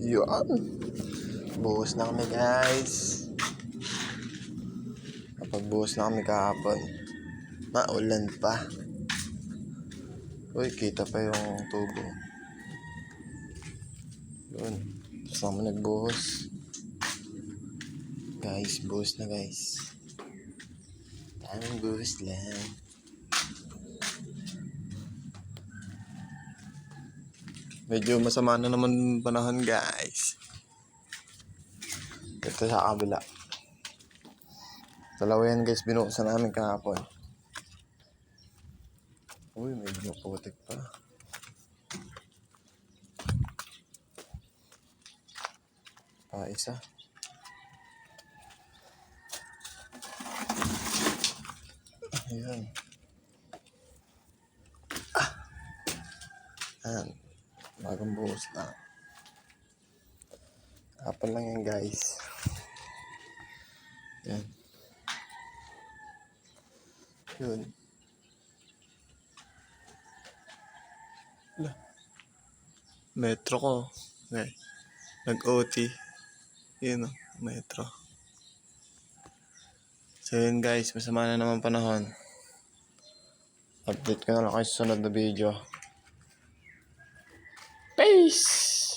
Yun. Buhos na kami guys. Kapag buhos na kami kahapon, maulan pa. Uy, kita pa yung tubo. Yun. Tapos naman nagbuhos. Guys, buhos na guys. Daming buhos lang. Medyo masama na naman panahon guys. Ito sa kabila. Dalawa yan guys, binuhusan namin kahapon. Uy, medyo putik pa. Isa. Ayan. Ayan. Bagong buhos lang. Kapal lang yan guys. Ayan. Yun. Metro ko. Okay. Nag-OT. Yun o. Metro. So yun guys. Masama na naman panahon. Update ko na lang kayo sa sunod na video. Peace!